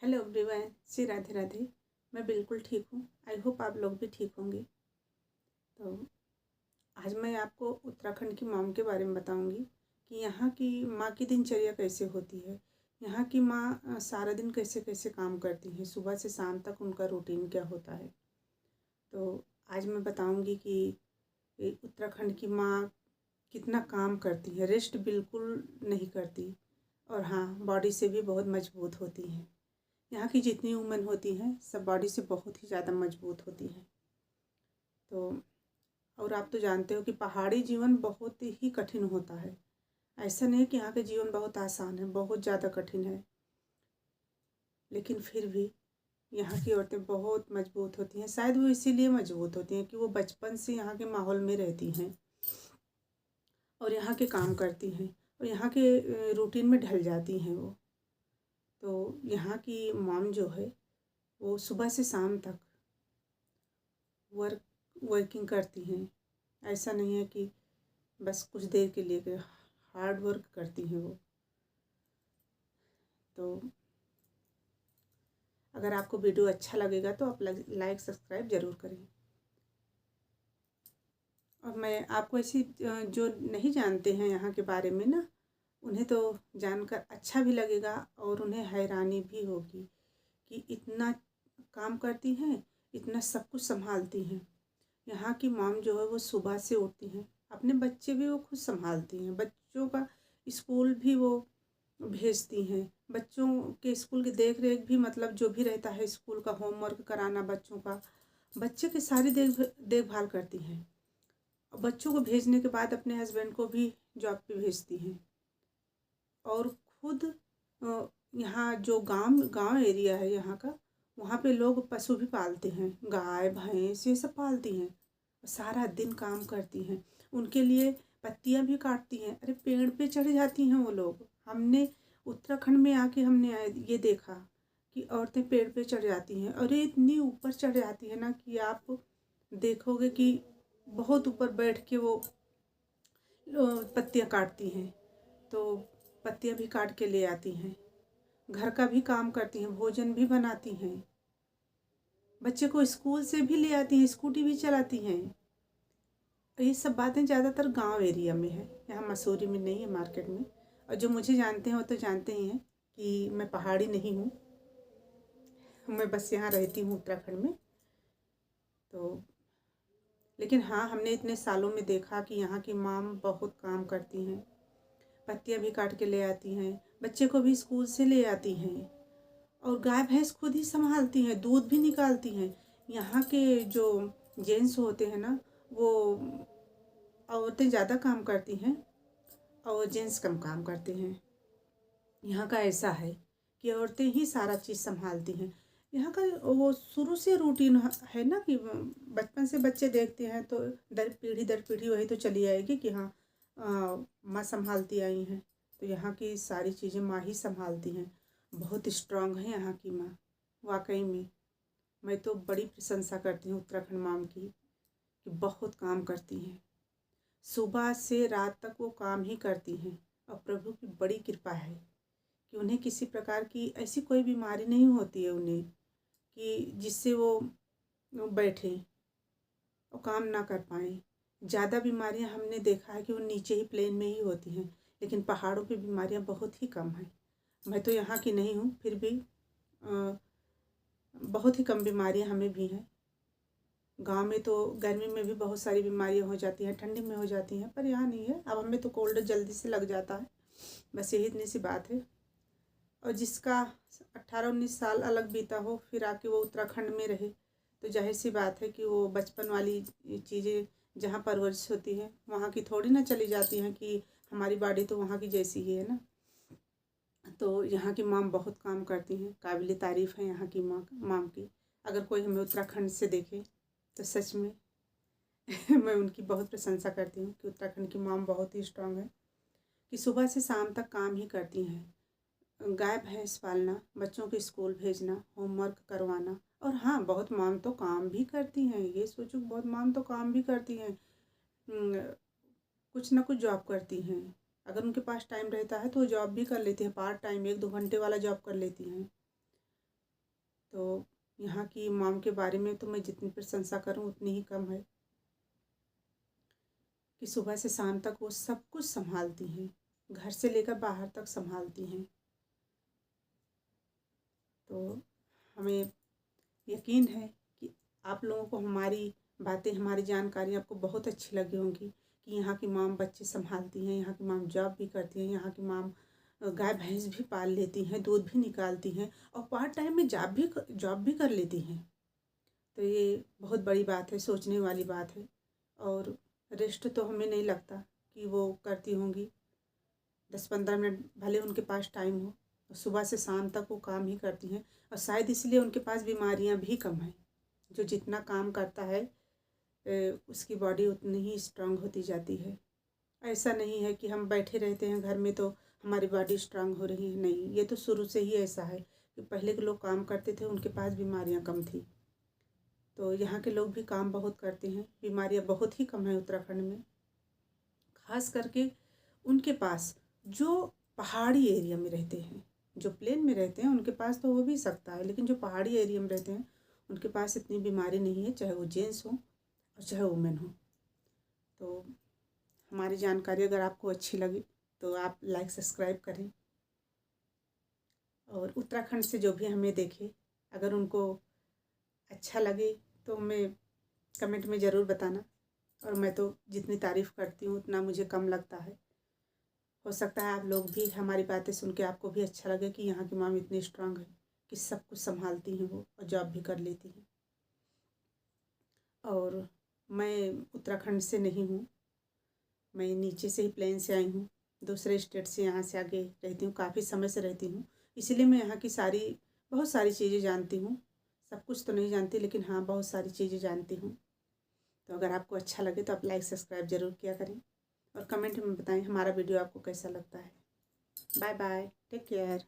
Hello everyone, Shri Radhe Radhe. मैं बिल्कुल ठीक हूँ। आई होप आप लोग भी ठीक होंगे। तो आज मैं आपको उत्तराखंड की मॉम के बारे में बताऊंगी कि यहाँ की माँ की दिनचर्या कैसे होती है। यहाँ की माँ सारा दिन कैसे कैसे काम करती हैं, सुबह से शाम तक उनका रूटीन क्या होता है। तो आज मैं बताऊंगी कि उत्तराखंड की माँ कितना काम करती है, रेस्ट बिल्कुल नहीं करती। और हाँ, बॉडी से भी बहुत मजबूत होती हैं। यहाँ की जितनी वुमेन होती हैं सब बॉडी से बहुत ही ज़्यादा मजबूत होती हैं। तो और आप तो जानते हो कि पहाड़ी जीवन बहुत ही कठिन होता है। ऐसा नहीं कि यहाँ के जीवन बहुत आसान है, बहुत ज़्यादा कठिन है। लेकिन फिर भी यहाँ की औरतें बहुत मजबूत होती हैं। शायद वो इसीलिए मजबूत होती हैं कि वो बचपन से यहाँ के माहौल में रहती हैं और यहाँ के काम करती हैं और यहाँ के रूटीन में ढल जाती हैं वो। तो यहाँ की मॉम जो है वो सुबह से शाम तक वर्किंग करती हैं। ऐसा नहीं है कि बस कुछ देर के लिए, हार्ड वर्क करती हैं वो। तो अगर आपको वीडियो अच्छा लगेगा तो आप लाइक सब्सक्राइब ज़रूर करें। और मैं आपको ऐसी जो नहीं जानते हैं यहाँ के बारे में ना, उन्हें तो जानकर अच्छा भी लगेगा और उन्हें हैरानी भी होगी कि इतना काम करती हैं, इतना सब कुछ संभालती हैं। यहाँ की मॉम जो है वो सुबह से उठती हैं, अपने बच्चे भी वो खुद संभालती हैं, बच्चों का स्कूल भी वो भेजती हैं। बच्चों के स्कूल की देख रेख भी, मतलब जो भी रहता है स्कूल का होमवर्क कराना बच्चों का, बच्चे की सारी देखभाल करती हैं। और बच्चों को भेजने के बाद अपने हस्बैंड को भी जॉब पे भेजती हैं। और खुद यहाँ जो गांव एरिया है यहाँ का, वहाँ पे लोग पशु भी पालते हैं, गाय भैंस ये सब पालती हैं। सारा दिन काम करती हैं, उनके लिए पत्तियाँ भी काटती हैं। अरे पेड़ पे चढ़ जाती हैं वो लोग। हमने उत्तराखंड में आके हमने ये देखा कि औरतें पेड़ पे चढ़ जाती हैं। अरे इतनी ऊपर चढ़ जाती है ना कि आप देखोगे कि बहुत ऊपर बैठ के वो पत्तियाँ काटती हैं। तो पत्तियाँ भी काट के ले आती हैं, घर का भी काम करती हैं, भोजन भी बनाती हैं, बच्चे को स्कूल से भी ले आती हैं, स्कूटी भी चलाती हैं। ये सब बातें ज़्यादातर गांव एरिया में है, यहाँ मसूरी में नहीं है, मार्केट में। और जो मुझे जानते हैं वो तो जानते ही हैं कि मैं पहाड़ी नहीं हूँ, मैं बस यहाँ रहती हूँ उत्तराखंड में। तो लेकिन हाँ, हमने इतने सालों में देखा कि यहाँ की माम बहुत काम करती हैं, पत्तियाँ भी काट के ले आती हैं, बच्चे को भी स्कूल से ले आती हैं और गाय भैंस खुद ही संभालती हैं, दूध भी निकालती हैं। यहाँ के जो जेंट्स होते हैं ना, वो औरतें ज़्यादा काम करती हैं और जेंट्स कम काम करते हैं। यहाँ का ऐसा है कि औरतें ही सारा चीज़ संभालती हैं। यहाँ का वो शुरू से रूटीन है ना कि बचपन से बच्चे देखते हैं तो दर पीढ़ी वही तो चली आएगी कि हाँ, माँ संभालती आई हैं। तो यहाँ की सारी चीज़ें माँ ही संभालती हैं। बहुत स्ट्रांग है यहाँ की माँ, वाकई में। मैं तो बड़ी प्रशंसा करती हूँ उत्तराखंड माम की कि बहुत काम करती हैं, सुबह से रात तक वो काम ही करती हैं। और प्रभु की बड़ी कृपा है कि उन्हें किसी प्रकार की ऐसी कोई बीमारी नहीं होती है उन्हें कि जिससे वो बैठें और काम ना कर पाएँ। ज़्यादा बीमारियां हमने देखा है कि वो नीचे ही प्लेन में ही होती हैं, लेकिन पहाड़ों पे बीमारियां बहुत ही कम हैं। मैं तो यहाँ की नहीं हूँ, फिर भी बहुत ही कम बीमारियां हमें भी हैं। गांव में तो गर्मी में भी बहुत सारी बीमारियां हो जाती हैं, ठंडी में हो जाती हैं, पर यहाँ नहीं है। अब हमें तो कोल्ड जल्दी से लग जाता है, बस यही इतनी सी बात है। और जिसका 18-19 साल अलग बीता हो, फिर आके वो उत्तराखंड में रहे, तो जाहिर सी बात है कि वो बचपन वाली चीज़ें जहाँ परवरिश होती है वहाँ की थोड़ी ना चली जाती हैं कि हमारी बॉडी तो वहाँ की जैसी ही है ना। तो यहाँ की माम बहुत काम करती हैं, काबिल तारीफ़ है यहाँ की माम की। अगर कोई हमें उत्तराखंड से देखे तो सच में मैं उनकी बहुत प्रशंसा करती हूँ कि उत्तराखंड की माम बहुत ही स्ट्रांग है कि सुबह से शाम तक काम ही करती हैं। गाय भैंस पालना, बच्चों के स्कूल भेजना, होमवर्क करवाना। और हाँ, बहुत माम तो काम भी करती हैं, ये सोचो बहुत माम तो काम भी करती हैं, कुछ ना कुछ जॉब करती हैं। अगर उनके पास टाइम रहता है तो वो जॉब भी कर लेती हैं, पार्ट टाइम 1-2 घंटे वाला जॉब कर लेती हैं। तो यहाँ की मॉम के बारे में तो मैं जितनी प्रशंसा करूँ उतनी ही कम है कि सुबह से शाम तक वो सब कुछ संभालती हैं, घर से लेकर बाहर तक संभालती हैं। तो हमें यकीन है कि आप लोगों को हमारी बातें, हमारी जानकारी आपको बहुत अच्छी लगी होंगी कि यहाँ की मॉम बच्चे संभालती हैं, यहाँ की मॉम जॉब भी करती हैं, यहाँ की मॉम गाय भैंस भी पाल लेती हैं, दूध भी निकालती हैं और पार्ट टाइम में जॉब भी कर लेती हैं। तो ये बहुत बड़ी बात है, सोचने वाली बात है। और रेस्ट तो हमें नहीं लगता कि वो करती होंगी। 10-15 मिनट भले उनके पास टाइम हो, सुबह से शाम तक वो काम ही करती हैं और शायद इसलिए उनके पास बीमारियां भी कम हैं। जो जितना काम करता है उसकी बॉडी उतनी ही स्ट्रांग होती जाती है। ऐसा नहीं है कि हम बैठे रहते हैं घर में तो हमारी बॉडी स्ट्रांग हो रही है, नहीं, ये तो शुरू से ही ऐसा है कि पहले के लोग काम करते थे, उनके पास बीमारियां कम थी। तो यहाँ के लोग भी काम बहुत करते हैं, बीमारियां बहुत ही कम है उत्तराखंड में। खास करके उनके पास जो पहाड़ी एरिया में रहते हैं, जो प्लेन में रहते हैं उनके पास तो हो भी सकता है, लेकिन जो पहाड़ी एरिया में रहते हैं उनके पास इतनी बीमारी नहीं है, चाहे वो जेंट्स हो और चाहे वुमेन हो। तो हमारी जानकारी अगर आपको अच्छी लगी तो आप लाइक सब्सक्राइब करें और उत्तराखंड से जो भी हमें देखे अगर उनको अच्छा लगे तो हमें कमेंट में ज़रूर बताना। और मैं तो जितनी तारीफ़ करती हूँ उतना मुझे कम लगता है। हो सकता है आप लोग भी हमारी बातें सुन के आपको भी अच्छा लगे कि यहाँ की मॉम इतनी स्ट्रांग है कि सब कुछ संभालती हैं वो और जॉब भी कर लेती हैं। और मैं उत्तराखंड से नहीं हूँ, मैं नीचे से ही प्लेन से आई हूँ, दूसरे स्टेट से यहाँ से आगे रहती हूँ, काफ़ी समय से रहती हूँ, इसीलिए मैं यहाँ की बहुत सारी चीज़ें जानती हूँ। सब कुछ तो नहीं जानती लेकिन हाँ बहुत सारी चीज़ें जानती हूँ। तो अगर आपको अच्छा लगे तो आप लाइक सब्सक्राइब ज़रूर किया करें और कमेंट में बताएं हमारा वीडियो आपको कैसा लगता है। Bye bye, take care.